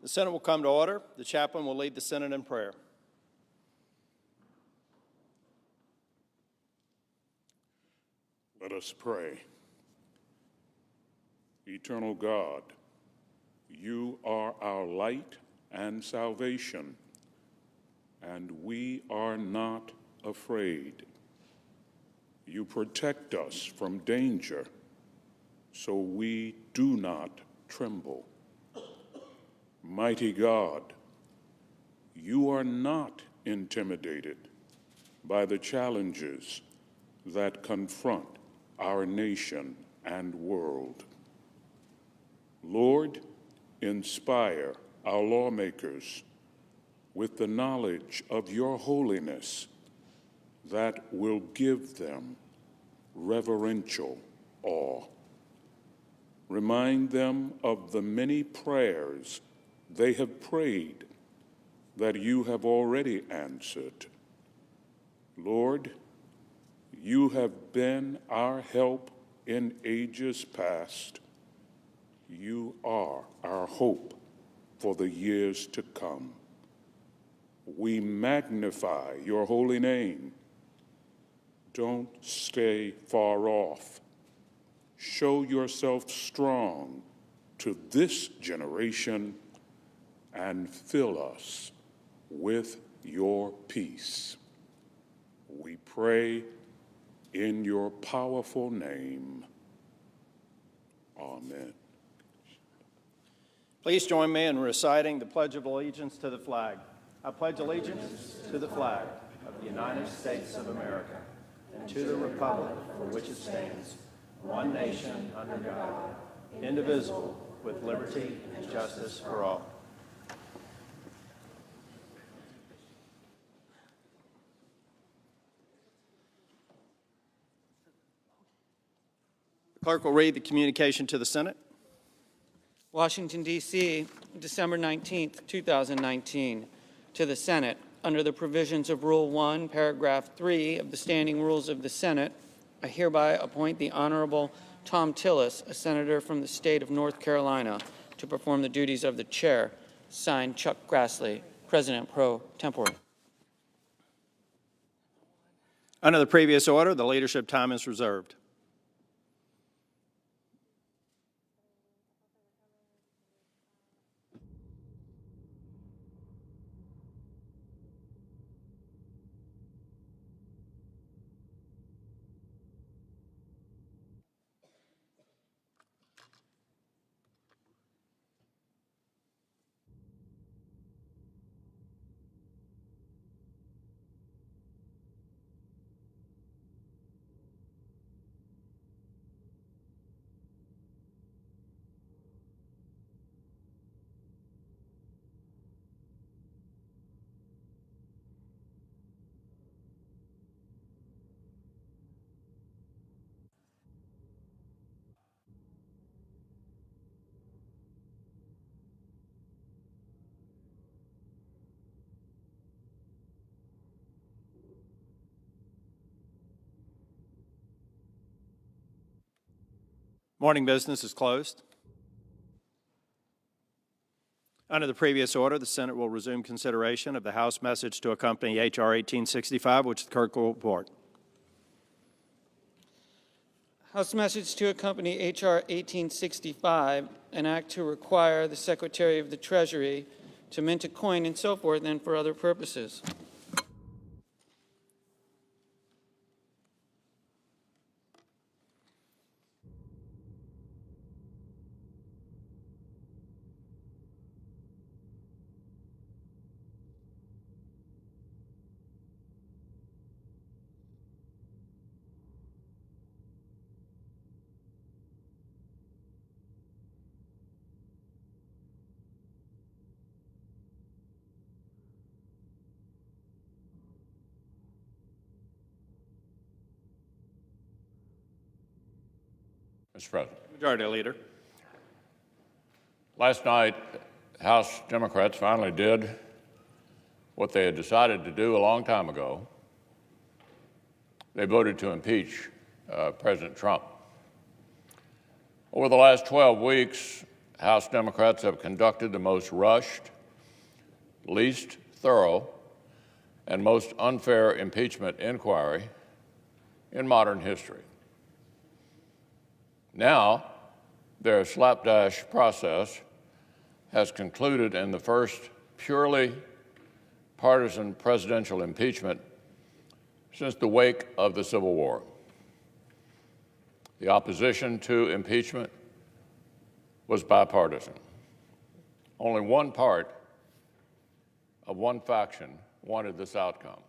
The Senate will come to order. The chaplain will lead the Senate in prayer. Let us pray. Eternal God, you are our light and salvation, and we are not afraid. You protect us from danger, so we do not tremble. Mighty God, you are not intimidated by the challenges that confront our nation and world. Lord, inspire our lawmakers with the knowledge of your holiness that will give them reverential awe. Remind them of the many prayers they have prayed that you have already answered. Lord, you have been our help in ages past. You are our hope for the years to come. We magnify your holy name. Don't stay far off. Show yourself strong to this generation and fill us with your peace. We pray in your powerful name. Amen. Please join me in reciting the Pledge of Allegiance to the flag. I pledge allegiance to the flag of the United States of America and to the republic for which it stands, one nation under God, indivisible, with liberty and justice for all. The clerk will read the communication to the Senate. Washington, D.C., December 19, 2019. To the Senate, under the provisions of Rule 1, Paragraph 3 of the Standing Rules of the Senate, I hereby appoint the Honorable Tom Tillis, a senator from the state of North Carolina, to perform the duties of the chair. Signed, Chuck Grassley, President pro tempore. Under the previous order, the leadership time is reserved. Morning business is closed. Under the previous order, the Senate will resume consideration of the House message to accompany H.R. 1865, which the clerk will report. House message to accompany H.R. 1865, an act to require the Secretary of the Treasury to mint a coin and so forth and for other purposes. Mr. President. Majority Leader. Last night, House Democrats finally did what they had decided to do a long time ago. They voted to impeach President Trump. Over the last 12 weeks, House Democrats have conducted the most rushed, least thorough, and most unfair impeachment inquiry in modern history. Now, their slapdash process has concluded in the first purely partisan presidential impeachment since the wake of the Civil War. The opposition to impeachment was bipartisan. Only one part of one faction wanted this outcome.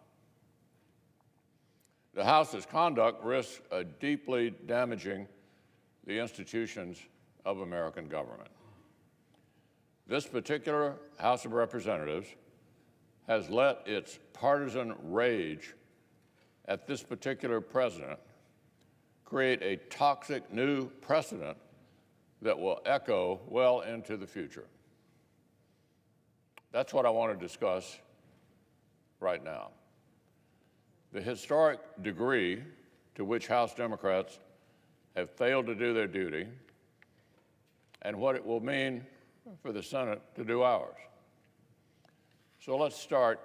The House's conduct risks deeply damaging the institutions of American government. This particular House of Representatives has let its partisan rage at this particular president create a toxic new precedent that will echo well into the future. That's what I want to discuss right now. The historic degree to which House Democrats have failed to do their duty and what it will mean for the Senate to do ours. So let's start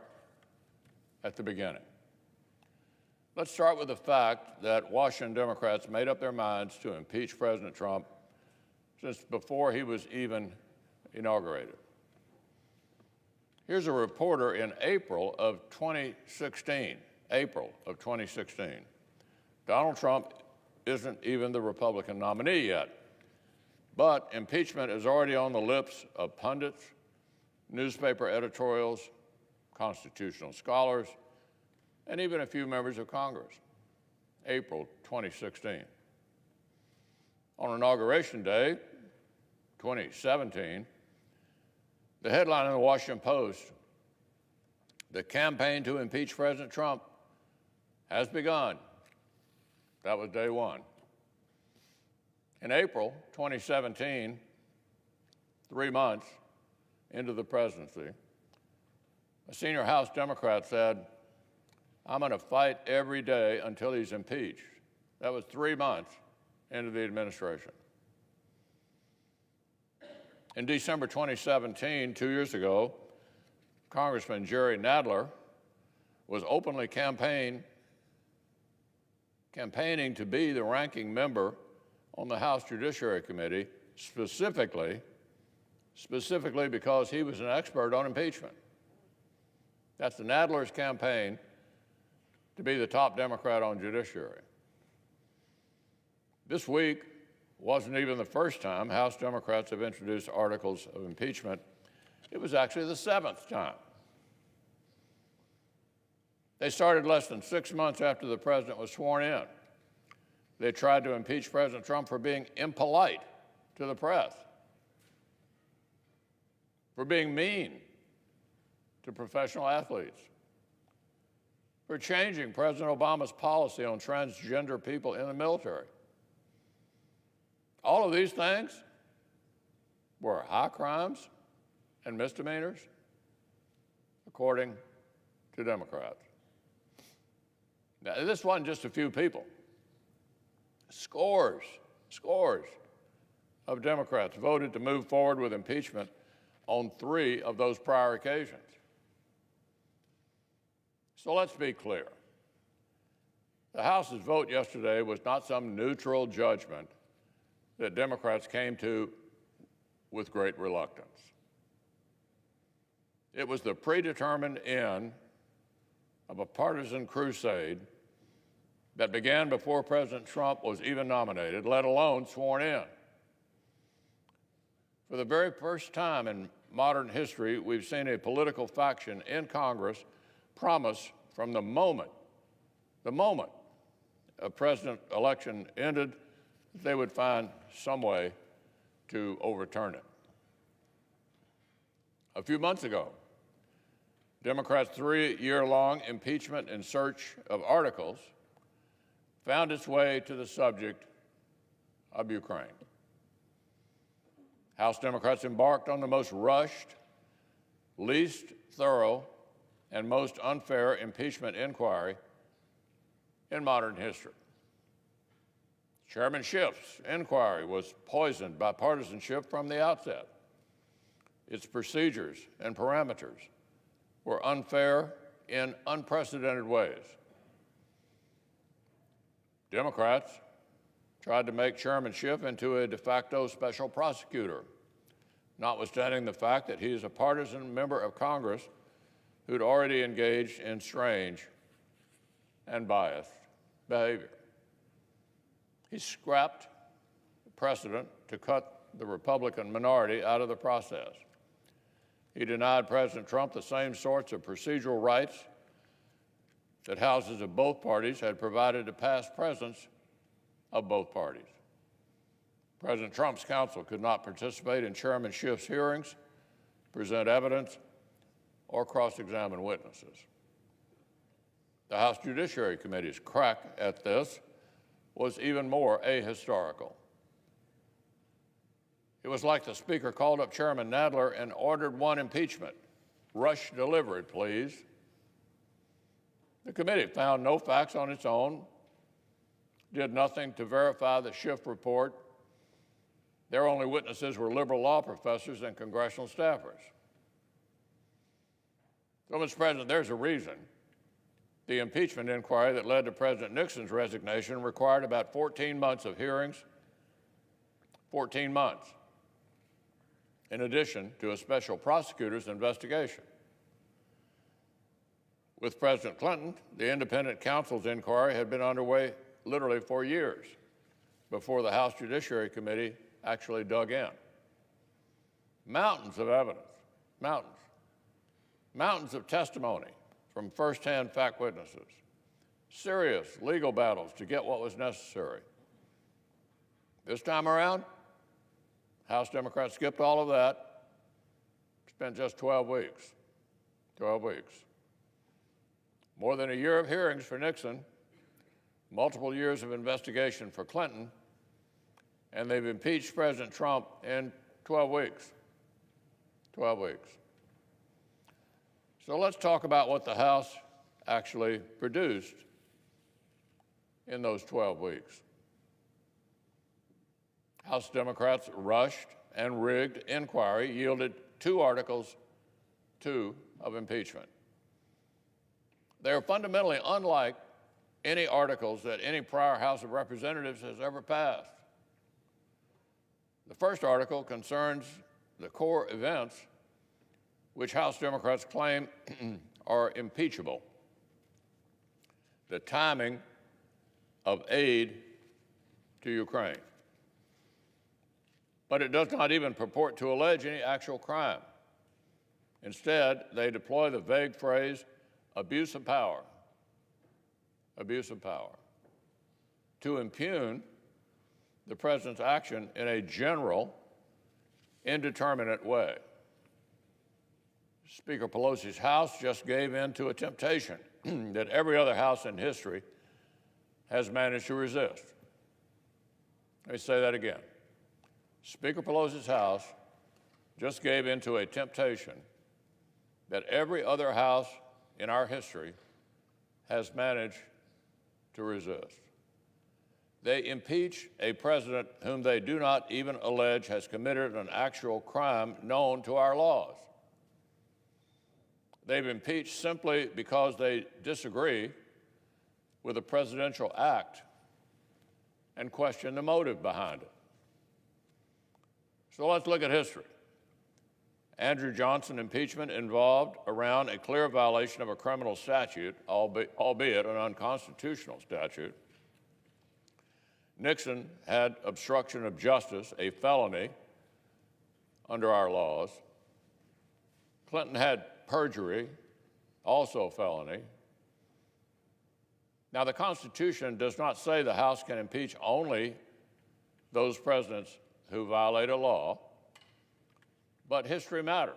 at the beginning. Let's start with the fact that Washington Democrats made up their minds to impeach President Trump since before he was even inaugurated. Here's a reporter in April of 2016. Donald Trump isn't even the Republican nominee yet, but impeachment is already on the lips of pundits, newspaper editorials, constitutional scholars, and even a few members of Congress. April 2016. On Inauguration Day, 2017, the headline in the Washington Post, "The campaign to impeach President Trump has begun." That was day one. In April 2017, 3 months into the presidency, a senior House Democrat said, "I'm going to fight every day until he's impeached." That was 3 months into the administration. In December 2017, 2 years ago, Congressman Jerry Nadler was openly campaigning to be the ranking member on the House Judiciary Committee, specifically because he was an expert on impeachment. That's the Nadler's campaign to be the top Democrat on Judiciary. This week wasn't even the first time House Democrats have introduced articles of impeachment. It was actually the 7th time. They started less than 6 months after the president was sworn in. They tried to impeach President Trump for being impolite to the press, for being mean to professional athletes, for changing President Obama's policy on transgender people in the military. All of these things were high crimes and misdemeanors, according to Democrats. Now, this wasn't just a few people. Scores of Democrats voted to move forward with impeachment on 3 of those prior occasions. So let's be clear. The House's vote yesterday was not some neutral judgment that Democrats came to with great reluctance. It was the predetermined end of a partisan crusade that began before President Trump was even nominated, let alone sworn in. For the very first time in modern history, we've seen a political faction in Congress promise from the moment a president election ended, that they would find some way to overturn it. A few months ago, Democrats' 3-year-long impeachment in search of articles found its way to the subject of Ukraine. House Democrats embarked on the most rushed, least thorough, and most unfair impeachment inquiry in modern history. Chairman Schiff's inquiry was poisoned by partisanship from the outset. Its procedures and parameters were unfair in unprecedented ways. Democrats tried to make Chairman Schiff into a de facto special prosecutor, notwithstanding the fact that he is a partisan member of Congress who'd already engaged in strange and biased behavior. He scrapped precedent to cut the Republican minority out of the process. He denied President Trump the same sorts of procedural rights that houses of both parties had provided to past presidents of both parties. President Trump's counsel could not participate in Chairman Schiff's hearings, present evidence, or cross-examine witnesses. The House Judiciary Committee's crack at this was even more ahistorical. It was like the Speaker called up Chairman Nadler and ordered one impeachment. Rush delivered, please. The committee found no facts on its own, did nothing to verify the Schiff report. Their only witnesses were liberal law professors and congressional staffers. So, Mr. President, there's a reason the impeachment inquiry that led to President Nixon's resignation required about 14 months of hearings, 14 months, in addition to a special prosecutor's investigation. With President Clinton, the independent counsel's inquiry had been underway literally for years before the House Judiciary Committee actually dug in. Mountains of evidence, mountains of testimony from firsthand fact witnesses, serious legal battles to get what was necessary. This time around, House Democrats skipped all of that, spent just 12 weeks. 12 weeks. More than a year of hearings for Nixon, multiple years of investigation for Clinton, and they've impeached President Trump in 12 weeks. 12 weeks. So let's talk about what the House actually produced in those 12 weeks. House Democrats' rushed and rigged inquiry yielded two articles, of impeachment. They are fundamentally unlike any articles that any prior House of Representatives has ever passed. The first article concerns the core events which House Democrats claim are impeachable. The timing of aid to Ukraine. But it does not even purport to allege any actual crime. Instead, they deploy the vague phrase, abuse of power, to impugn the president's action in a general, indeterminate way. Speaker Pelosi's House just gave in to a temptation that every other House in history has managed to resist. Let me say that again. Speaker Pelosi's House just gave in to a temptation that every other House in our history has managed to resist. They impeach a president whom they do not even allege has committed an actual crime known to our laws. They've impeached simply because they disagree with a presidential act and question the motive behind it. So let's look at history. Andrew Johnson impeachment involved around a clear violation of a criminal statute, albeit an unconstitutional statute. Nixon had obstruction of justice, a felony under our laws. Clinton had perjury, also a felony. Now, the Constitution does not say the House can impeach only those presidents who violate a law, but history matters.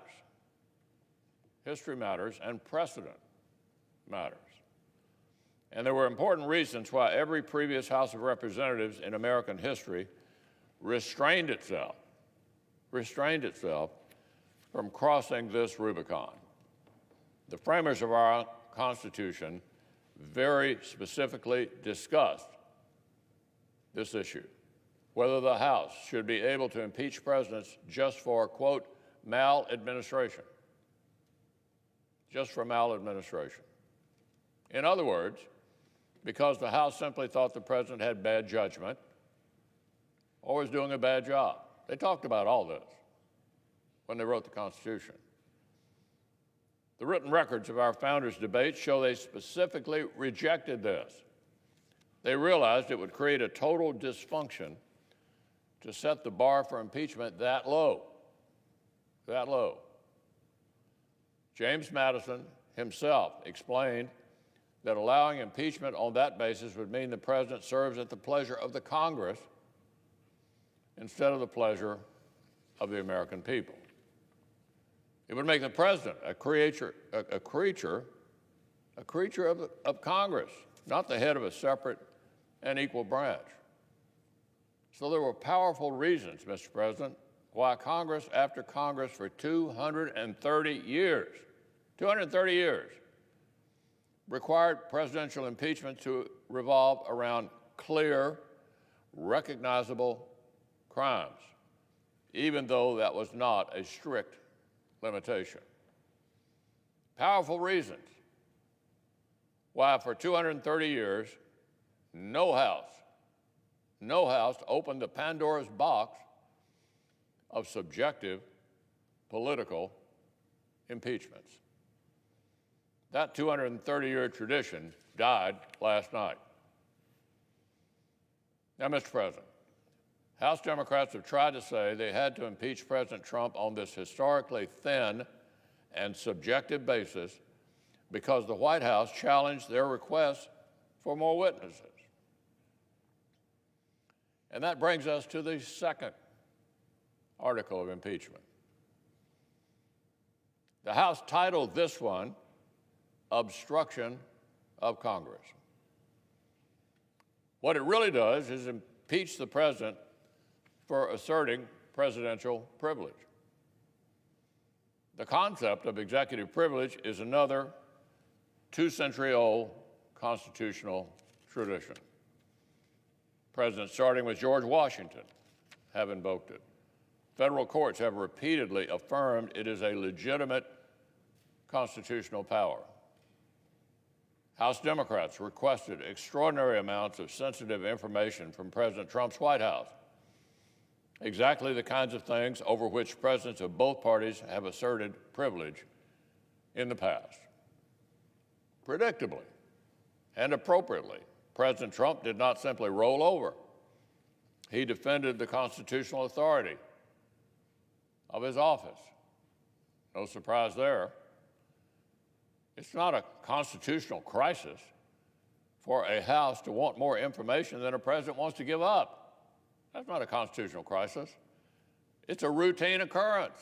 History matters, and precedent matters. And there were important reasons why every previous House of Representatives in American history restrained itself from crossing this Rubicon. The framers of our Constitution very specifically discussed this issue, whether the House should be able to impeach presidents just for, quote, maladministration. Just for maladministration. In other words, because the House simply thought the president had bad judgment or was doing a bad job. They talked about all this when they wrote the Constitution. The written records of our founders' debates show they specifically rejected this. They realized it would create a total dysfunction to set the bar for impeachment that low. That low. James Madison himself explained that allowing impeachment on that basis would mean the president serves at the pleasure of the Congress instead of the pleasure of the American people. It would make the president a creature of Congress, not the head of a separate and equal branch. So there were powerful reasons, Mr. President, why Congress after Congress for 230 years, required presidential impeachment to revolve around clear, recognizable crimes, even though that was not a strict limitation. Powerful reasons why for 230 years, no House opened the Pandora's box of subjective political impeachments. That 230-year tradition died last night. Now, Mr. President, House Democrats have tried to say they had to impeach President Trump on this historically thin and subjective basis because the White House challenged their request for more witnesses. And that brings us to the second article of impeachment. The House titled this one, Obstruction of Congress. What it really does is impeach the president for asserting presidential privilege. The concept of executive privilege is another 2-century-old constitutional tradition. Presidents, starting with George Washington, have invoked it. Federal courts have repeatedly affirmed it is a legitimate constitutional power. House Democrats requested extraordinary amounts of sensitive information from President Trump's White House, exactly the kinds of things over which presidents of both parties have asserted privilege in the past. Predictably and appropriately, President Trump did not simply roll over. He defended the constitutional authority of his office. No surprise there. It's not a constitutional crisis for a House to want more information than a president wants to give up. That's not a constitutional crisis. It's a routine occurrence.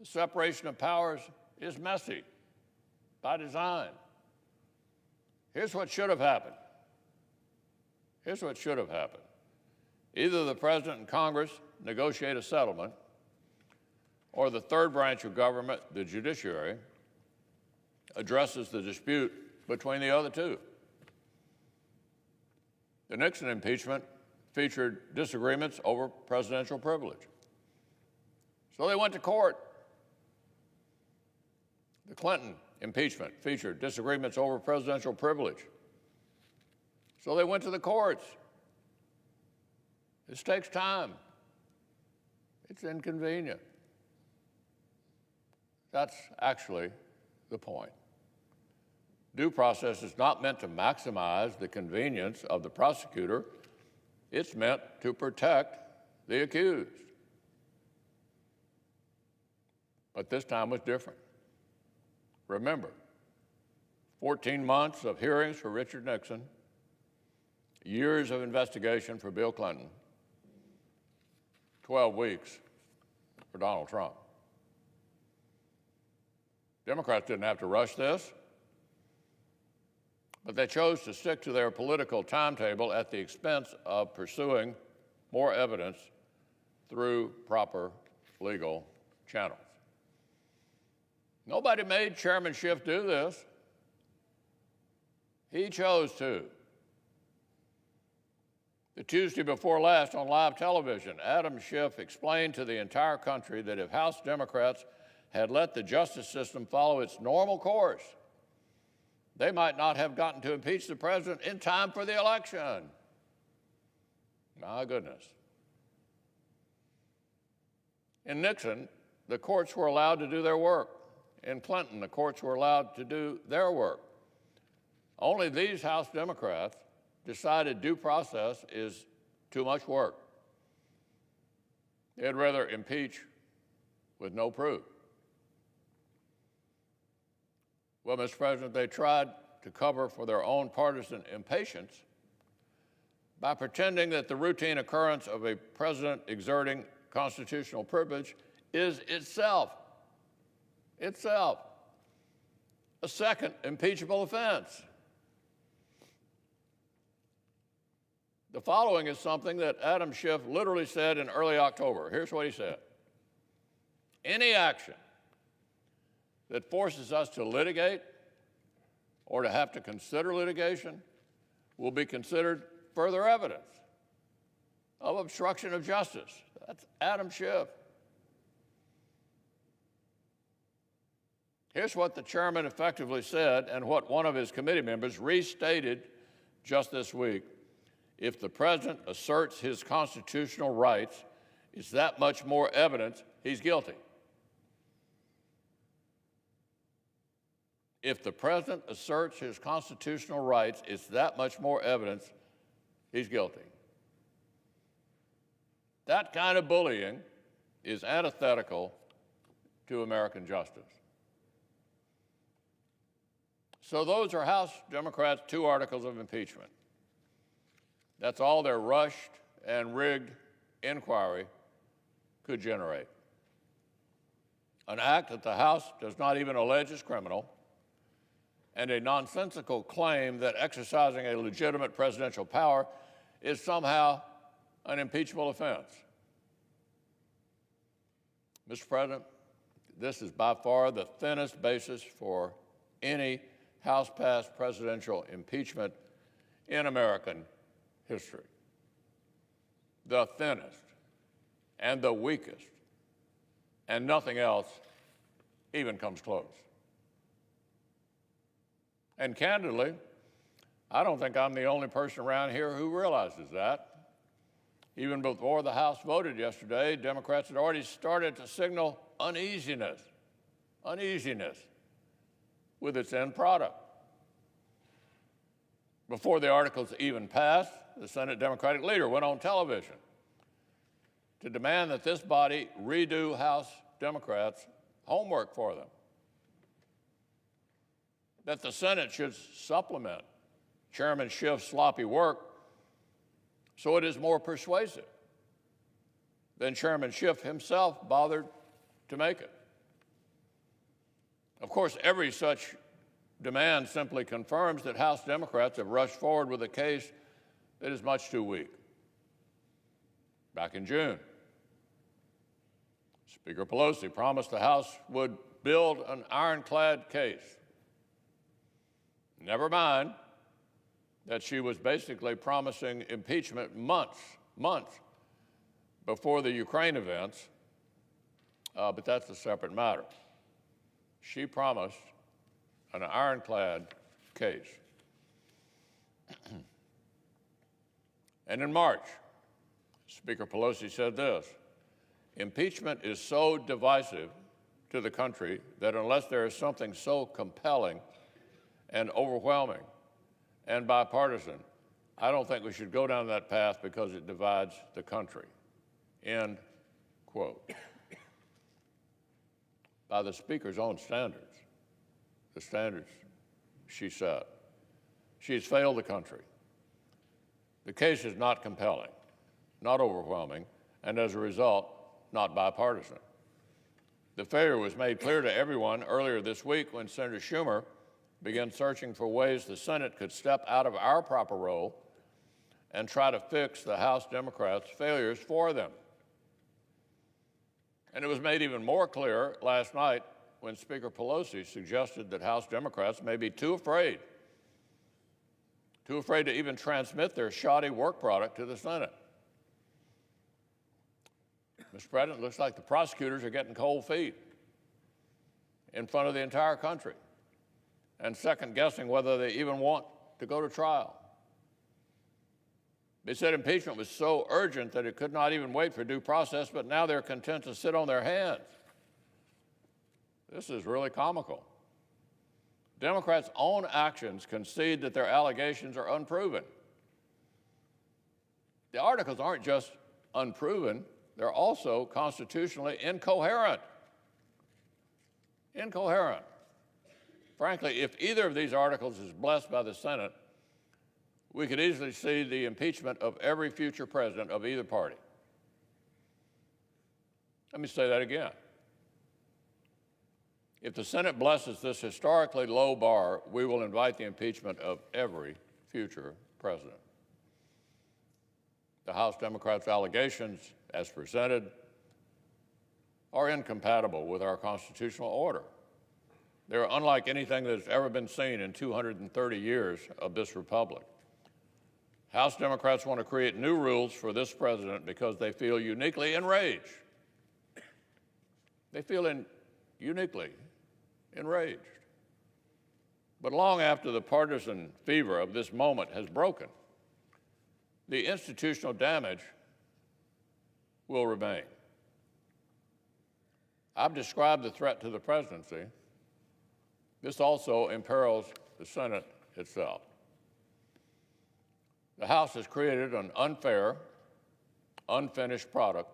The separation of powers is messy by design. Here's what should have happened. Here's what should have happened. Either the president and Congress negotiate a settlement, or the third branch of government, the judiciary, addresses the dispute between the other two. The Nixon impeachment featured disagreements over presidential privilege. So they went to court. The Clinton impeachment featured disagreements over presidential privilege. So they went to the courts. This takes time. It's inconvenient. That's actually the point. Due process is not meant to maximize the convenience of the prosecutor. It's meant to protect the accused. But this time was different. Remember, 14 months of hearings for Richard Nixon, years of investigation for Bill Clinton, 12 weeks for Donald Trump. Democrats didn't have to rush this, but they chose to stick to their political timetable at the expense of pursuing more evidence through proper legal channels. Nobody made Chairman Schiff do this. He chose to. The Tuesday before last on live television, Adam Schiff explained to the entire country that if House Democrats had let the justice system follow its normal course, they might not have gotten to impeach the president in time for the election. My goodness. In Nixon, the courts were allowed to do their work. In Clinton, the courts were allowed to do their work. Only these House Democrats decided due process is too much work. They'd rather impeach with no proof. Well, Mr. President, they tried to cover for their own partisan impatience by pretending that the routine occurrence of a president exerting constitutional privilege is itself a second impeachable offense. The following is something that Adam Schiff literally said in early October. Here's what he said. Any action that forces us to litigate or to have to consider litigation will be considered further evidence of obstruction of justice. That's Adam Schiff. Here's what the chairman effectively said and what one of his committee members restated just this week. If the president asserts his constitutional rights, it's that much more evidence he's guilty. If the president asserts his constitutional rights, it's that much more evidence he's guilty. That kind of bullying is antithetical to American justice. So those are House Democrats' 2 articles of impeachment. That's all their rushed and rigged inquiry could generate. An act that the House does not even allege is criminal, and a nonsensical claim that exercising a legitimate presidential power is somehow an impeachable offense. Mr. President, this is by far the thinnest basis for any House-passed presidential impeachment in American history. The thinnest and the weakest, and nothing else even comes close. And candidly, I don't think I'm the only person around here who realizes that. Even before the House voted yesterday, Democrats had already started to signal uneasiness with its end product. Before the articles even passed, the Senate Democratic leader went on television to demand that this body redo House Democrats' homework for them, that the Senate should supplement Chairman Schiff's sloppy work so it is more persuasive than Chairman Schiff himself bothered to make it. Of course, every such demand simply confirms that House Democrats have rushed forward with a case that is much too weak. Back in June, Speaker Pelosi promised the House would build an ironclad case. Never mind that she was basically promising impeachment months before the Ukraine events, but that's a separate matter. She promised an ironclad case. And in March, Speaker Pelosi said this: impeachment is so divisive to the country that unless there is something so compelling and overwhelming and bipartisan, I don't think we should go down that path because it divides the country. End quote. By the Speaker's own standards, the standards she set, she's failed the country. The case is not compelling, not overwhelming, and as a result, not bipartisan. The failure was made clear to everyone earlier this week when Senator Schumer began searching for ways the Senate could step out of our proper role and try to fix the House Democrats' failures for them. And it was made even more clear last night when Speaker Pelosi suggested that House Democrats may be too afraid too afraid to even transmit their shoddy work product to the Senate. Mr. President, it looks like the prosecutors are getting cold feet in front of the entire country and second-guessing whether they even want to go to trial. They said impeachment was so urgent that it could not even wait for due process, but now they're content to sit on their hands. This is really comical. Democrats' own actions concede that their allegations are unproven. The articles aren't just unproven, they're also constitutionally incoherent. Incoherent. Frankly, if either of these articles is blessed by the Senate, we could easily see the impeachment of every future president of either party. Let me say that again. If the Senate blesses this historically low bar, we will invite the impeachment of every future president. The House Democrats' allegations, as presented, are incompatible with our constitutional order. They're unlike anything that has ever been seen in 230 years of this republic. House Democrats want to create new rules for this president because they feel uniquely enraged. They feel uniquely enraged. But long after the partisan fever of this moment has broken, the institutional damage will remain. I've described the threat to the presidency. This also imperils the Senate itself. The House has created an unfair, unfinished product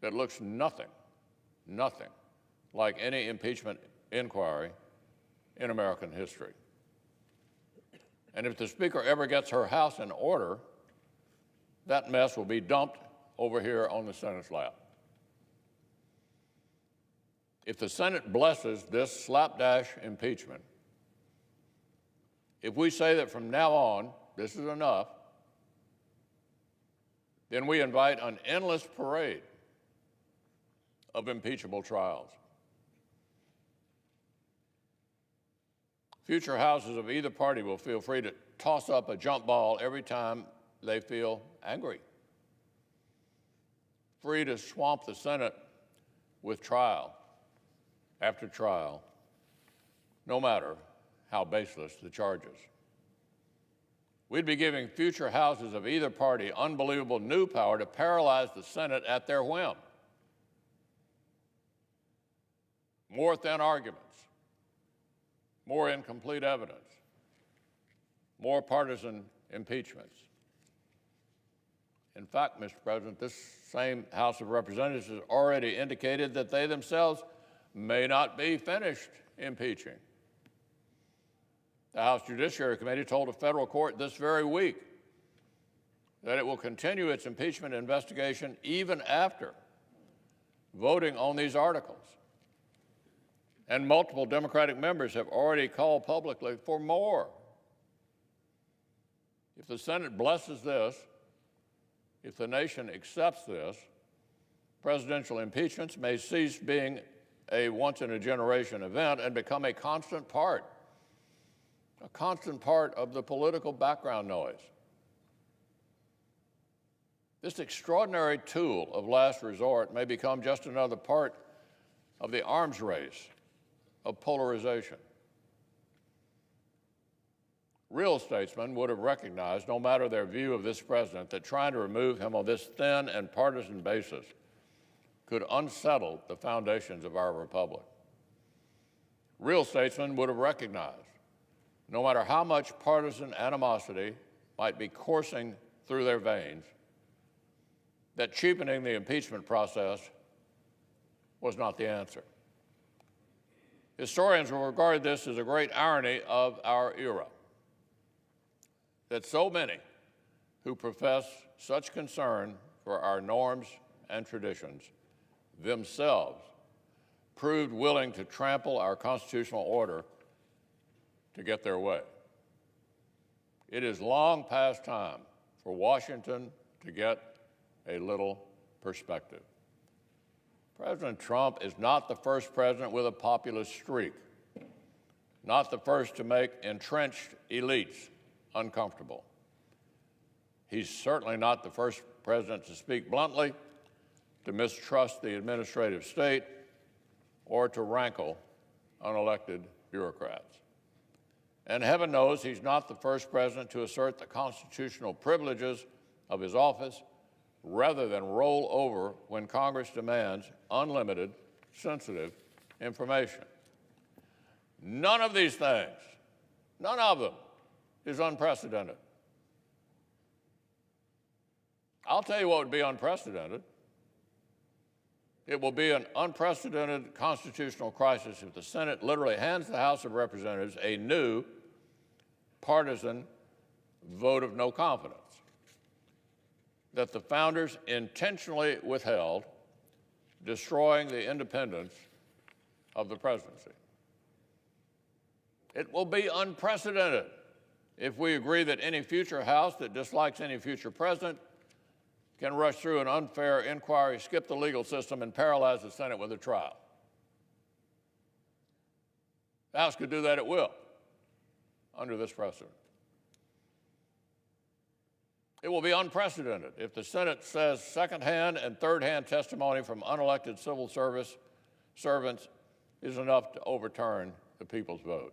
that looks nothing like any impeachment inquiry in American history. And if the Speaker ever gets her House in order, that mess will be dumped over here on the Senate's lap. If the Senate blesses this slapdash impeachment, if we say that from now on, this is enough, then we invite an endless parade of impeachable trials. Future Houses of either party will feel free to toss up a jump ball every time they feel angry, free to swamp the Senate with trial after trial, no matter how baseless the charges. We'd be giving future Houses of either party unbelievable new power to paralyze the Senate at their whim. More thin arguments, more incomplete evidence, more partisan impeachments. In fact, Mr. President, this same House of Representatives has already indicated that they themselves may not be finished impeaching. The House Judiciary Committee told a federal court this very week that it will continue its impeachment investigation even after voting on these articles. And multiple Democratic members have already called publicly for more. If the Senate blesses this, if the nation accepts this, presidential impeachments may cease being a once-in-a-generation event and become a constant part of the political background noise. This extraordinary tool of last resort may become just another part of the arms race of polarization. Real statesmen would have recognized, no matter their view of this president, that trying to remove him on this thin and partisan basis could unsettle the foundations of our republic. Real statesmen would have recognized, no matter how much partisan animosity might be coursing through their veins, that cheapening the impeachment process was not the answer. Historians will regard this as a great irony of our era, that so many who profess such concern for our norms and traditions themselves proved willing to trample our constitutional order to get their way. It is long past time for Washington to get a little perspective. President Trump is not the first president with a populist streak, not the first to make entrenched elites uncomfortable. He's certainly not the first president to speak bluntly, to mistrust the administrative state, or to rankle unelected bureaucrats. And heaven knows he's not the first president to assert the constitutional privileges of his office rather than roll over when Congress demands unlimited, sensitive information. None of these things, none of them, is unprecedented. I'll tell you what would be unprecedented. It will be an unprecedented constitutional crisis if the Senate literally hands the House of Representatives a new partisan vote of no confidence that the founders intentionally withheld, destroying the independence of the presidency. It will be unprecedented if we agree that any future House that dislikes any future president can rush through an unfair inquiry, skip the legal system, and paralyze the Senate with a trial. The House could do that at will under this precedent. It will be unprecedented if the Senate says second-hand and third-hand testimony from unelected civil service servants is enough to overturn the people's vote.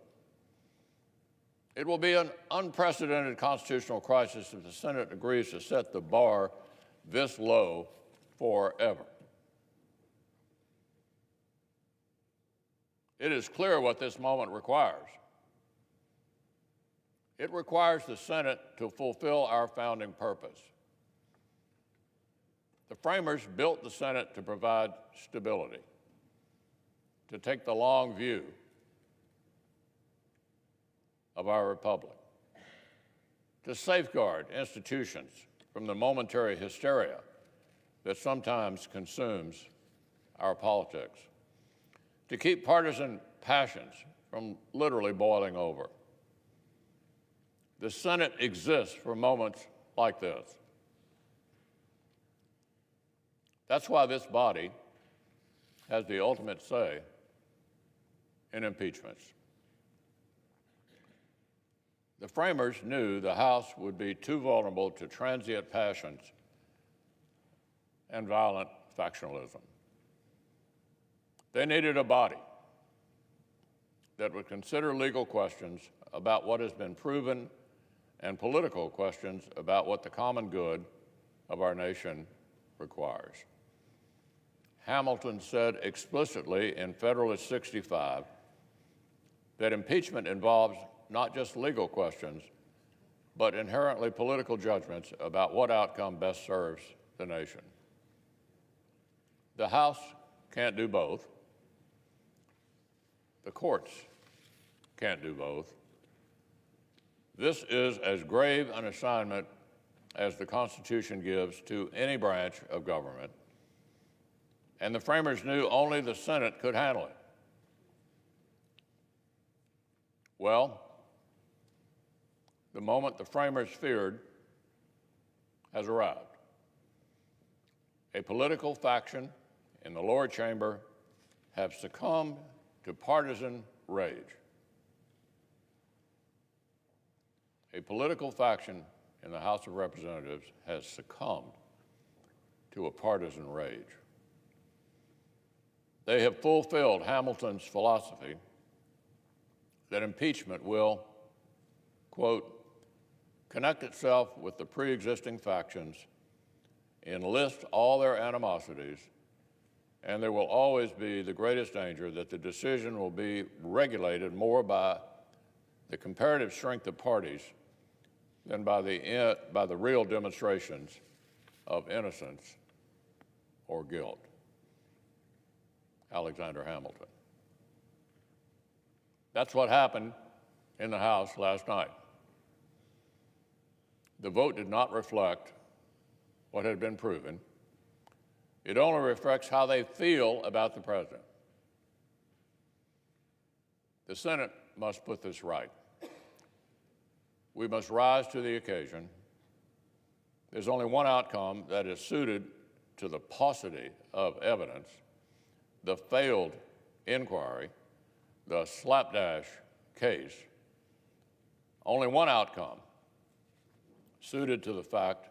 It will be an unprecedented constitutional crisis if the Senate agrees to set the bar this low forever. It is clear what this moment requires. It requires the Senate to fulfill our founding purpose. The framers built the Senate to provide stability, to take the long view of our republic, to safeguard institutions from the momentary hysteria that sometimes consumes our politics, to keep partisan passions from literally boiling over. The Senate exists for moments like this. That's why this body has the ultimate say in impeachments. The framers knew the House would be too vulnerable to transient passions and violent factionalism. They needed a body that would consider legal questions about what has been proven and political questions about what the common good of our nation requires. Hamilton said explicitly in Federalist 65 that impeachment involves not just legal questions, but inherently political judgments about what outcome best serves the nation. The House can't do both. The courts can't do both. This is as grave an assignment as the Constitution gives to any branch of government, and the framers knew only the Senate could handle it. Well, the moment the framers feared has arrived. A political faction in the lower chamber have succumbed to partisan rage. A political faction in the House of Representatives has succumbed to a partisan rage. They have fulfilled Hamilton's philosophy that impeachment will, quote, connect itself with the pre-existing factions, enlist all their animosities, and there will always be the greatest danger that the decision will be regulated more by the comparative strength of parties than by the real demonstrations of innocence or guilt. Alexander Hamilton. That's what happened in the House last night. The vote did not reflect what had been proven. It only reflects how they feel about the president. The Senate must put this right. We must rise to the occasion. There's only one outcome that is suited to the paucity of evidence, the failed inquiry, the slapdash case. Only one outcome suited to the fact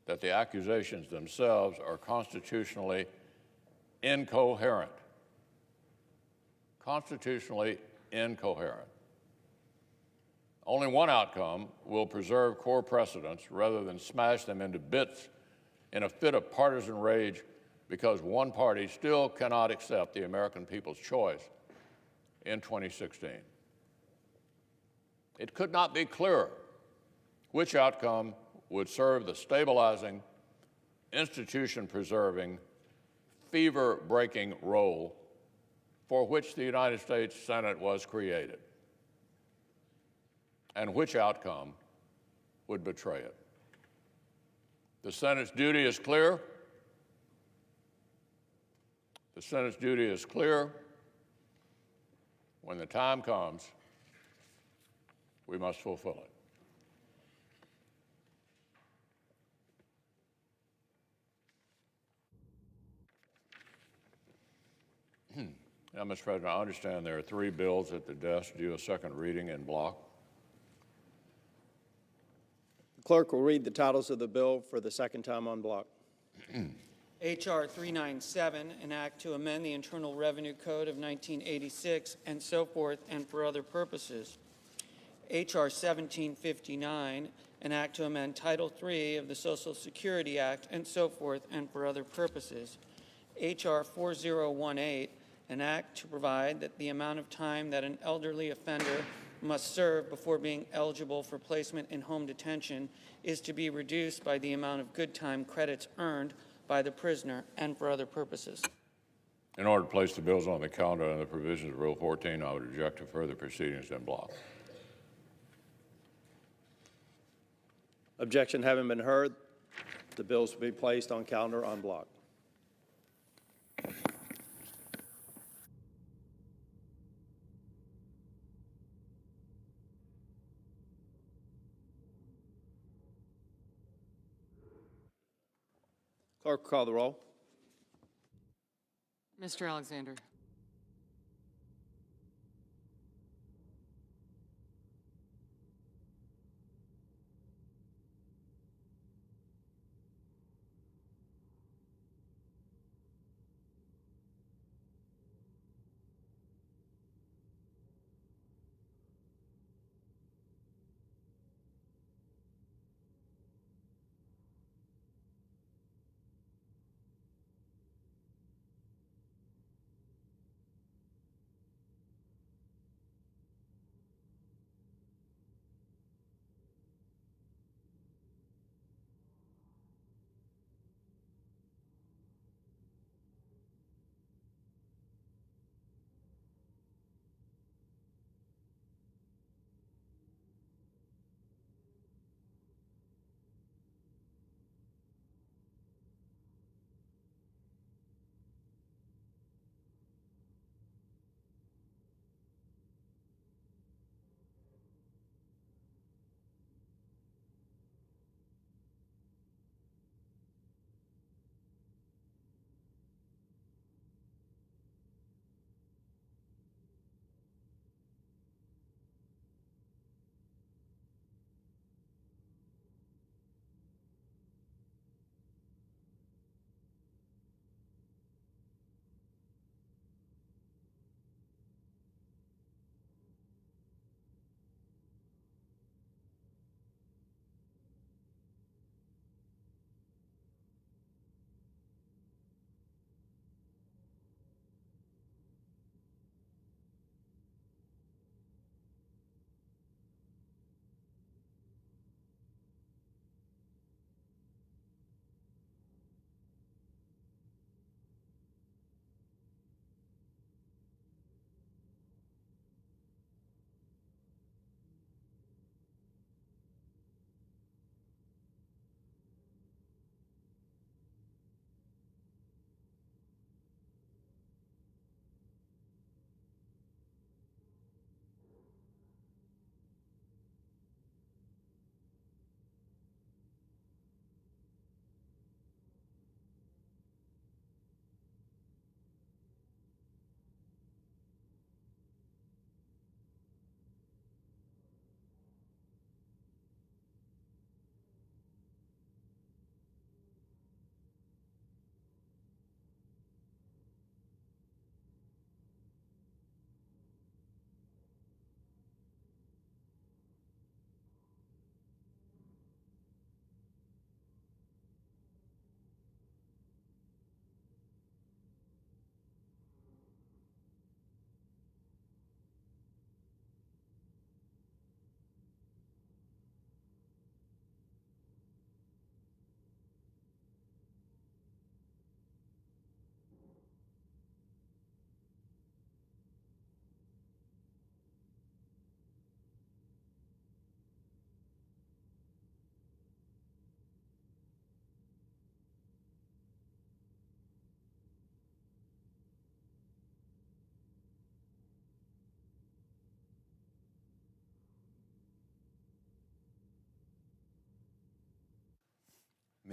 that the accusations themselves are constitutionally incoherent. Constitutionally incoherent. Only one outcome will preserve core precedents rather than smash them into bits in a fit of partisan rage because one party still cannot accept the American people's choice in 2016. It could not be clearer which outcome would serve the stabilizing, institution-preserving, fever-breaking role for which the United States Senate was created, and which outcome would betray it. The Senate's duty is clear. The Senate's duty is clear. When the time comes, we must fulfill it. Now, Mr. President, I understand there are 3 bills at the desk due a second reading in block. The clerk will read the titles of the bill for the second time on block. H.R. 397, an act to amend the Internal Revenue Code of 1986, and so forth, and for other purposes. H.R. 1759, an act to amend Title III of the Social Security Act, and so forth, and for other purposes. H.R. 4018, an act to provide that the amount of time that an elderly offender must serve before being eligible for placement in home detention is to be reduced by the amount of good time credits earned by the prisoner, and for other purposes. In order to place the bills on the calendar under the provisions of Rule 14, I would object to further proceedings in block. Objection having been heard, the bills will be placed on calendar on block. Clerk will call the roll. Mr. Alexander.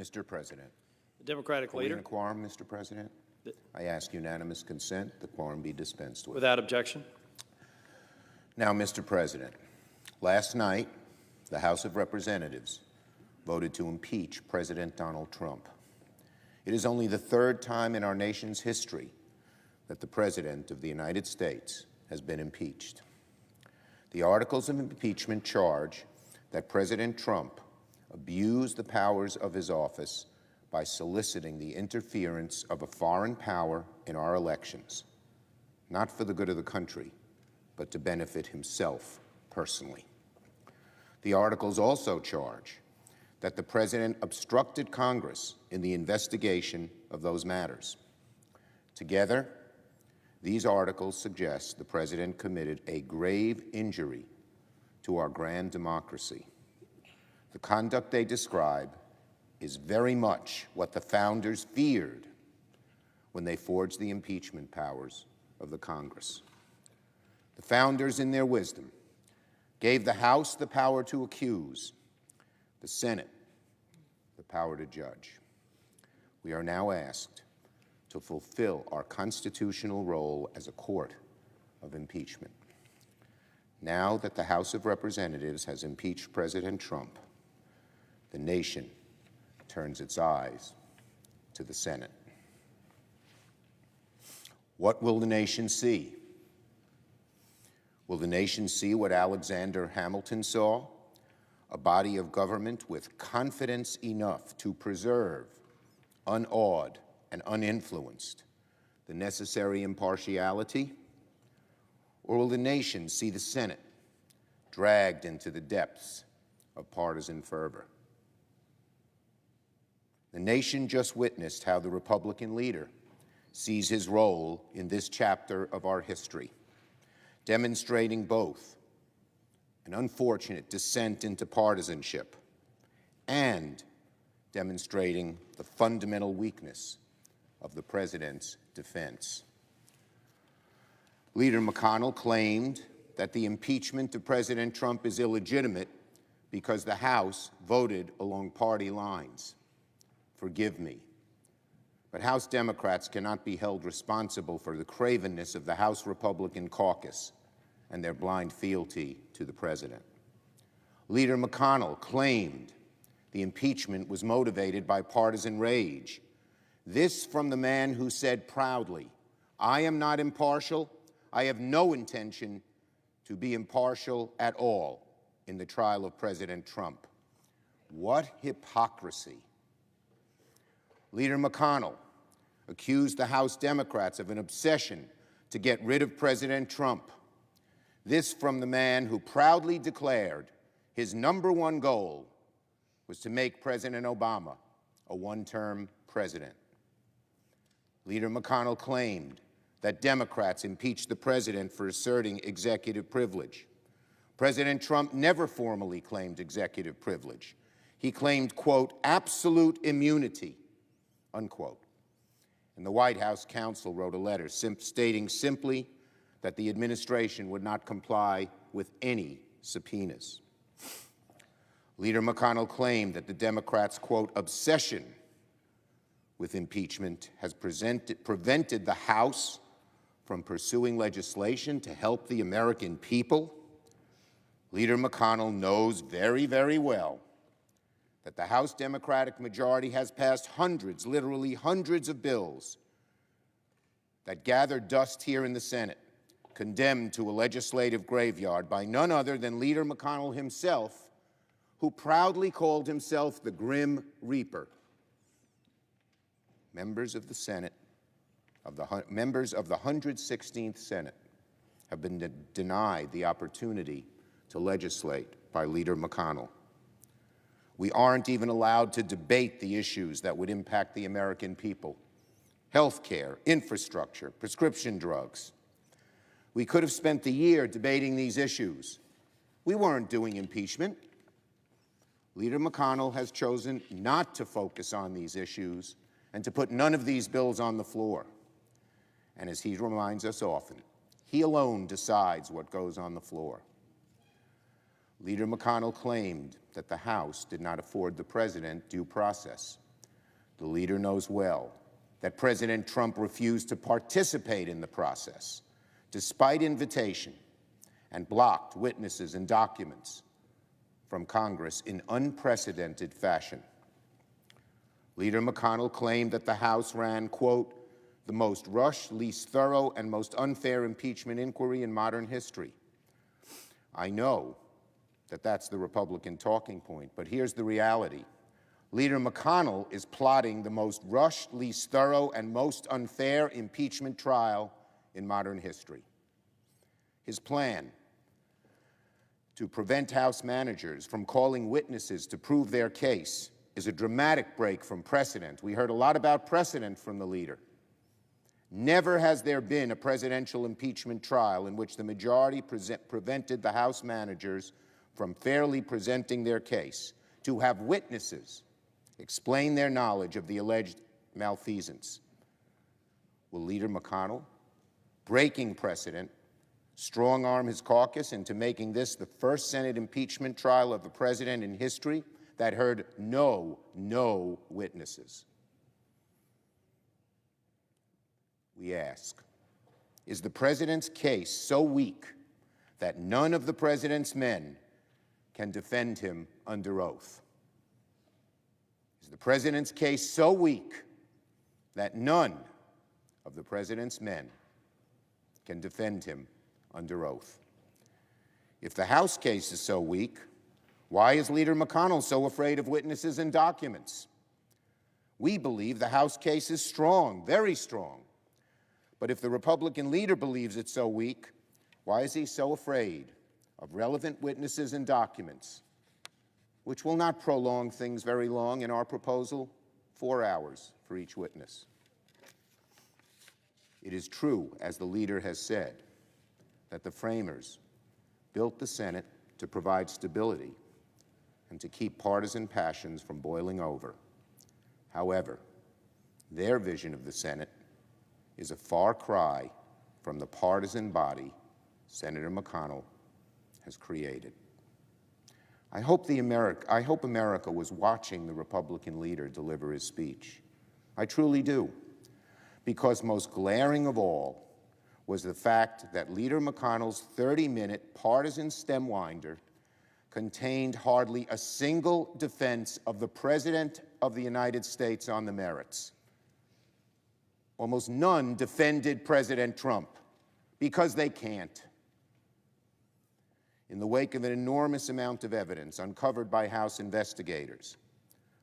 Mr. President. The Democratic Are we in leader. a quorum, Mr. President? I ask unanimous consent the quorum be dispensed with. Without objection. Now, Mr. President, last night, the House of Representatives voted to impeach President Donald Trump. It is only the third time in our nation's history that the President of the United States has been impeached. The articles of impeachment charge that President Trump abused the powers of his office by soliciting the interference of a foreign power in our elections, not for the good of the country, but to benefit himself personally. The articles also charge that the President obstructed Congress in the investigation of those matters. Together, these articles suggest the President committed a grave injury to our grand democracy. The conduct they describe is very much what the founders feared when they forged the impeachment powers of the Congress. The founders, in their wisdom, gave the House the power to accuse, the Senate the power to judge. We are now asked to fulfill our constitutional role as a court of impeachment. Now that the House of Representatives has impeached President Trump, the nation turns its eyes to the Senate. What will the nation see? Will the nation see what Alexander Hamilton saw? A body of government with confidence enough to preserve, unawed and uninfluenced, the necessary impartiality? Or will the nation see the Senate dragged into the depths of partisan fervor? The nation just witnessed how the Republican leader sees his role in this chapter of our history, demonstrating both an unfortunate descent into partisanship and demonstrating the fundamental weakness of the president's defense. Leader McConnell claimed that the impeachment of President Trump is illegitimate because the House voted along party lines. Forgive me, but House Democrats cannot be held responsible for the cravenness of the House Republican caucus and their blind fealty to the president. Leader McConnell claimed the impeachment was motivated by partisan rage. This from the man who said proudly, "I am not impartial. I have no intention to be impartial at all in the trial of President Trump." What hypocrisy. Leader McConnell accused the House Democrats of an obsession to get rid of President Trump. This from the man who proudly declared his #1 goal was to make President Obama a one-term president. Leader McConnell claimed that Democrats impeached the president for asserting executive privilege. President Trump never formally claimed executive privilege. He claimed, quote, "absolute immunity," unquote. And the White House counsel wrote a letter stating simply that the administration would not comply with any subpoenas. Leader McConnell claimed that the Democrats' quote, "obsession with impeachment has prevented the House from pursuing legislation to help the American people." Leader McConnell knows very, very well that the House Democratic majority has passed hundreds, literally hundreds of bills that gathered dust here in the Senate, condemned to a legislative graveyard by none other than Leader McConnell himself, who proudly called himself the Grim Reaper. Members of the Senate, members of the 116th Senate have been denied the opportunity to legislate by Leader McConnell. We aren't even allowed to debate the issues that would impact the American people: health care, infrastructure, prescription drugs. We could have spent the year debating these issues. We weren't doing impeachment. Leader McConnell has chosen not to focus on these issues and to put none of these bills on the floor. And as he reminds us often, he alone decides what goes on the floor. Leader McConnell claimed that the House did not afford the president due process. The leader knows well that President Trump refused to participate in the process, despite invitation, and blocked witnesses and documents from Congress in unprecedented fashion. Leader McConnell claimed that the House ran, quote, the most rushed, least thorough, and most unfair impeachment inquiry in modern history. I know that that's the Republican talking point, but here's the reality. Leader McConnell is plotting the most rushed, least thorough, and most unfair impeachment trial in modern history. His plan to prevent House managers from calling witnesses to prove their case is a dramatic break from precedent. We heard a lot about precedent from the leader. Never has there been a presidential impeachment trial in which the majority prevented the House managers from fairly presenting their case, to have witnesses explain their knowledge of the alleged malfeasance. Will Leader McConnell, breaking precedent, strong-arm his caucus into making this the first Senate impeachment trial of a president in history that heard no witnesses? We ask, is the president's case so weak that none of the president's men can defend him under oath? Is the president's case so weak that none of the president's men can defend him under oath? If the House case is so weak, why is Leader McConnell so afraid of witnesses and documents? We believe the House case is strong, very strong. But if the Republican leader believes it's so weak, why is he so afraid of relevant witnesses and documents, which will not prolong things very long in our proposal, 4 hours for each witness? It is true, as the leader has said, that the framers built the Senate to provide stability and to keep partisan passions from boiling over. However, their vision of the Senate is a far cry from the partisan body Senator McConnell has created. I hope America was watching the Republican leader deliver his speech. I truly do, because most glaring of all was the fact that Leader McConnell's 30-minute partisan stem-winder contained hardly a single defense of the President of the United States on the merits. Almost none defended President Trump, because they can't. In the wake of an enormous amount of evidence uncovered by House investigators,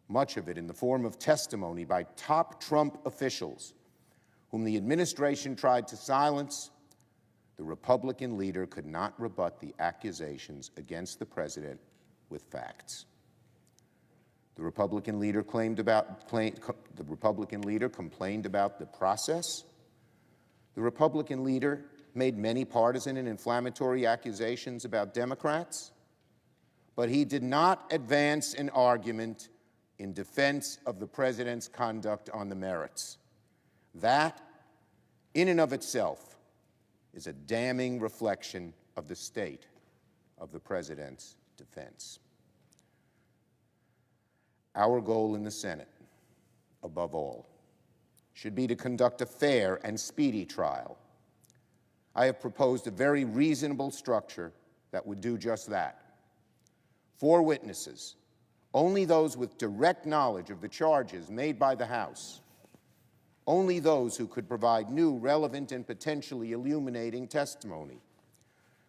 much of it in the form of testimony by top Trump officials, whom the administration tried to silence, the Republican leader could not rebut the accusations against the president with facts. The Republican leader complained about the process. The Republican leader made many partisan and inflammatory accusations about Democrats, but he did not advance an argument in defense of the president's conduct on the merits. That, in and of itself, is a damning reflection of the state of the president's defense. Our goal in the Senate, above all, should be to conduct a fair and speedy trial. I have proposed a very reasonable structure that would do just that. 4 witnesses, only those with direct knowledge of the charges made by the House, only those who could provide new, relevant, and potentially illuminating testimony.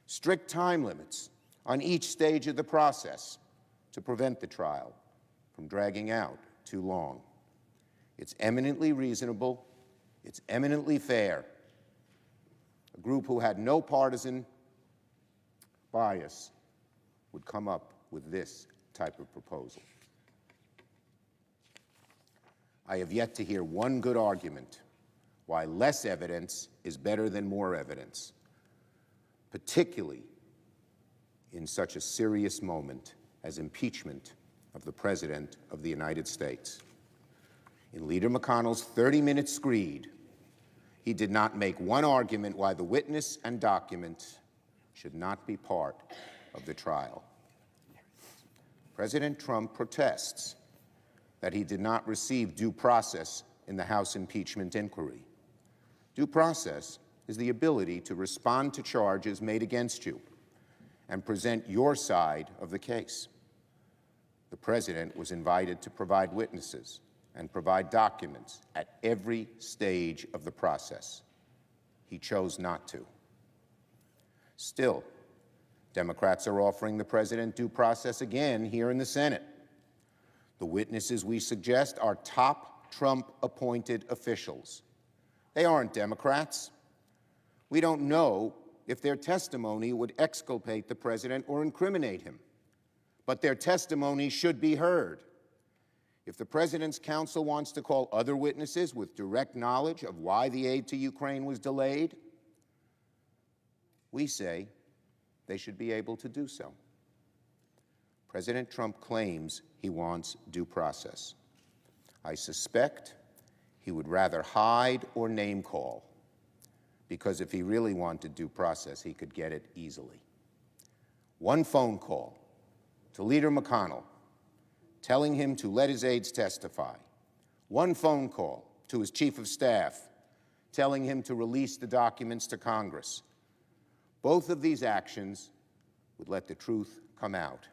Strict time limits on each stage of the process to prevent the trial from dragging out too long. It's eminently reasonable. It's eminently fair. A group who had no partisan bias would come up with this type of proposal. I have yet to hear one good argument why less evidence is better than more evidence, particularly in such a serious moment as impeachment of the President of the United States. In Leader McConnell's 30-minute screed, he did not make one argument why the witness and documents should not be part of the trial. President Trump protests that he did not receive due process in the House impeachment inquiry. Due process is the ability to respond to charges made against you and present your side of the case. The President was invited to provide witnesses and provide documents at every stage of the process. He chose not to. Still, Democrats are offering the President due process again here in the Senate. The witnesses we suggest are top Trump-appointed officials. They aren't Democrats. We don't know if their testimony would exculpate the President or incriminate him, but their testimony should be heard. If the President's counsel wants to call other witnesses with direct knowledge of why the aid to Ukraine was delayed, we say they should be able to do so. President Trump claims he wants due process. I suspect he would rather hide or name call, because if he really wanted due process, he could get it easily. One phone call to Leader McConnell telling him to let his aides testify. One phone call to his chief of staff telling him to release the documents to Congress. Both of these actions would let the truth come out.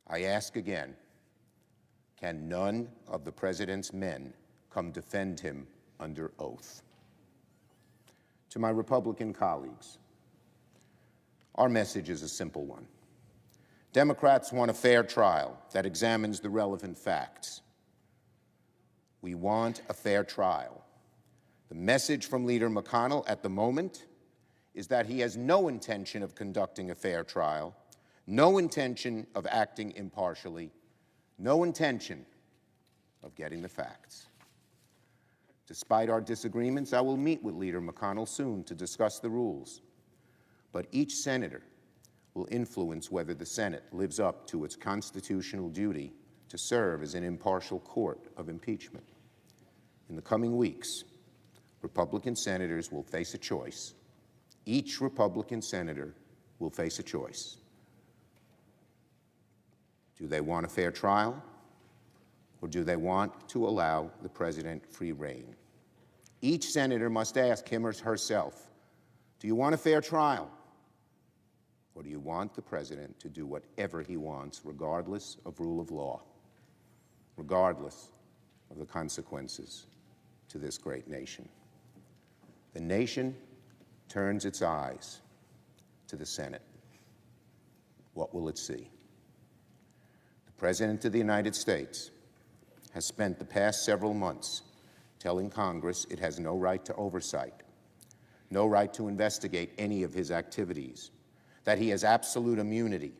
I ask again, can none of the President's men come defend him under oath? To my Republican colleagues, our message is a simple one. Democrats want a fair trial that examines the relevant facts. We want a fair trial. The message from Leader McConnell at the moment is that he has no intention of conducting a fair trial, no intention of acting impartially, no intention of getting the facts. Despite our disagreements, I will meet with Leader McConnell soon to discuss the rules. But each senator will influence whether the Senate lives up to its constitutional duty to serve as an impartial court of impeachment. In the coming weeks, Republican senators will face a choice. Each Republican senator will face a choice. Do they want a fair trial, or do they want to allow the President free rein? Each senator must ask him or herself, do you want a fair trial, or do you want the President to do whatever he wants, regardless of rule of law, regardless of the consequences to this great nation? The nation turns its eyes to the Senate. What will it see? The President of the United States has spent the past several months telling Congress it has no right to oversight, no right to investigate any of his activities, that he has absolute immunity,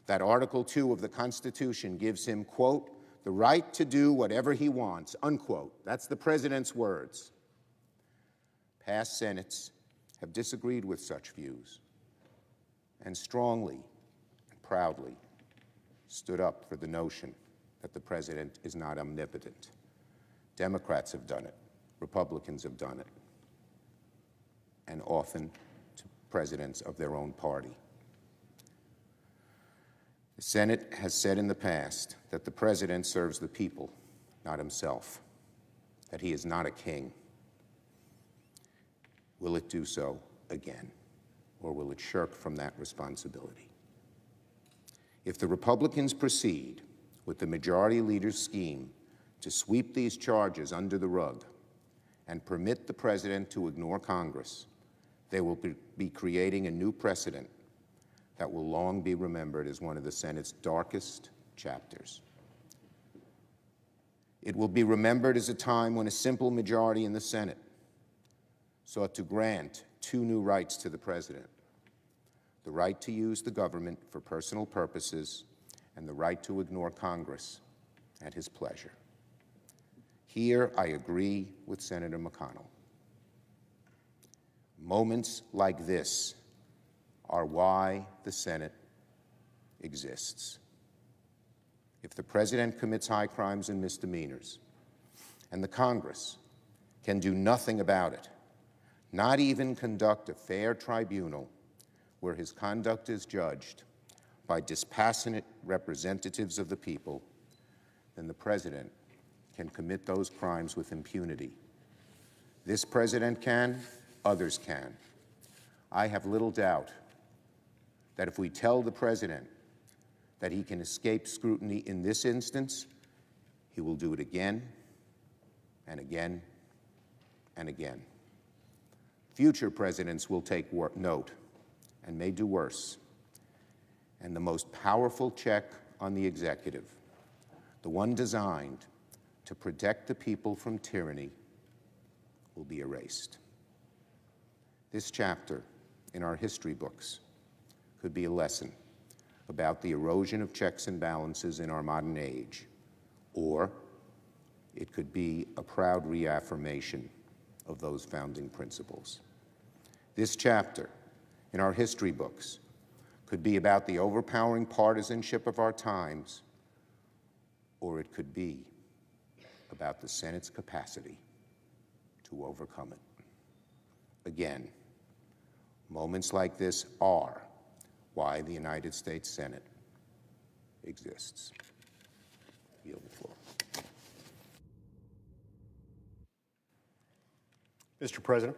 that Article 2 of the Constitution gives him, quote, the right to do whatever he wants, unquote. That's the President's words. Past Senates have disagreed with such views and strongly and proudly stood up for the notion that the President is not omnipotent. Democrats have done it. Republicans have done it. And often to presidents of their own party. The Senate has said in the past that the President serves the people, not himself, that he is not a king. Will it do so again, or will it shirk from that responsibility? If the Republicans proceed with the Majority Leader's scheme to sweep these charges under the rug and permit the President to ignore Congress, they will be creating a new precedent that will long be remembered as one of the Senate's darkest chapters. It will be remembered as a time when a simple majority in the Senate sought to grant two new rights to the President: the right to use the government for personal purposes and the right to ignore Congress at his pleasure. Here, I agree with Senator McConnell. Moments like this are why the Senate exists. If the President commits high crimes and misdemeanors, and the Congress can do nothing about it, not even conduct a fair tribunal where his conduct is judged, by dispassionate representatives of the people, then the president can commit those crimes with impunity. This president can, others can. I have little doubt that if we tell the president that he can escape scrutiny in this instance, he will do it again and again and again. Future presidents will take note and may do worse. And the most powerful check on the executive, the one designed to protect the people from tyranny, will be erased. This chapter in our history books could be a lesson about the erosion of checks and balances in our modern age, or it could be a proud reaffirmation of those founding principles. This chapter in our history books could be about the overpowering partisanship of our times, or it could be about the Senate's capacity to overcome it. Again, moments like this are why the United States Senate exists. I yield the floor. Mr. President.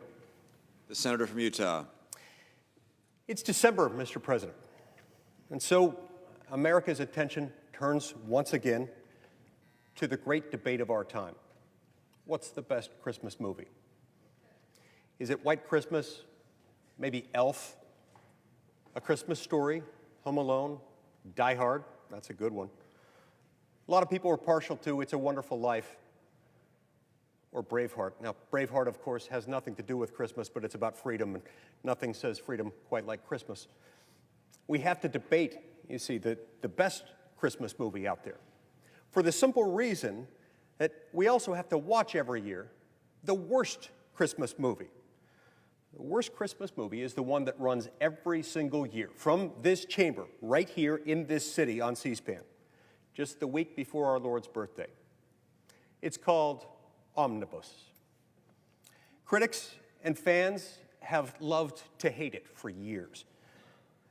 The senator from Utah. It's December, Mr. President. And so America's attention turns once again to the great debate of our time. What's the best Christmas movie? Is it White Christmas? Maybe Elf? A Christmas Story? Home Alone? Die Hard? That's a good one. A lot of people are partial to It's a Wonderful Life or Braveheart. Now, Braveheart, of course, has nothing to do with Christmas, but it's about freedom, and nothing says freedom quite like Christmas. We have to debate, you see, the best Christmas movie out there, for the simple reason that we also have to watch every year the worst Christmas movie. The worst Christmas movie is the one that runs every single year from this chamber, right here in this city on C-SPAN, just the week before our Lord's birthday. It's called Omnibus. Critics and fans have loved to hate it for years.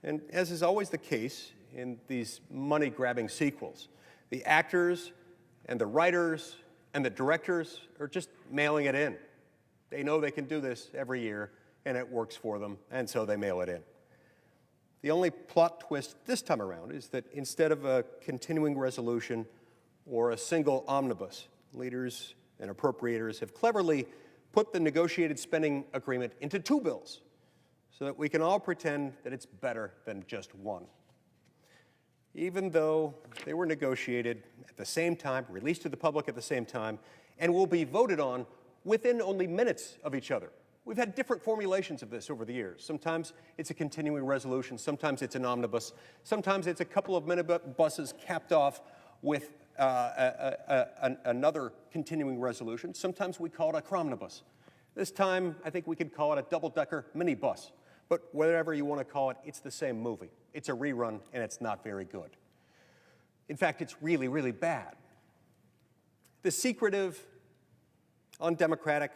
And as is always the case in these money-grabbing sequels, the actors and the writers and the directors are just mailing it in. They know they can do this every year, and it works for them, and so they mail it in. The only plot twist this time around is that instead of a continuing resolution or a single omnibus, leaders and appropriators have cleverly put the negotiated spending agreement into two bills so that we can all pretend that it's better than just one. Even though they were negotiated at the same time, released to the public at the same time, and will be voted on within only minutes of each other. We've had different formulations of this over the years. Sometimes it's a continuing resolution, sometimes it's an omnibus, sometimes it's a couple of minibuses capped off with another continuing resolution. Sometimes we call it a cromnibus. This time, I think we could call it a double-decker minibus. But whatever you want to call it, it's the same movie. It's a rerun, and it's not very good. In fact, it's really, really bad. The secretive, undemocratic,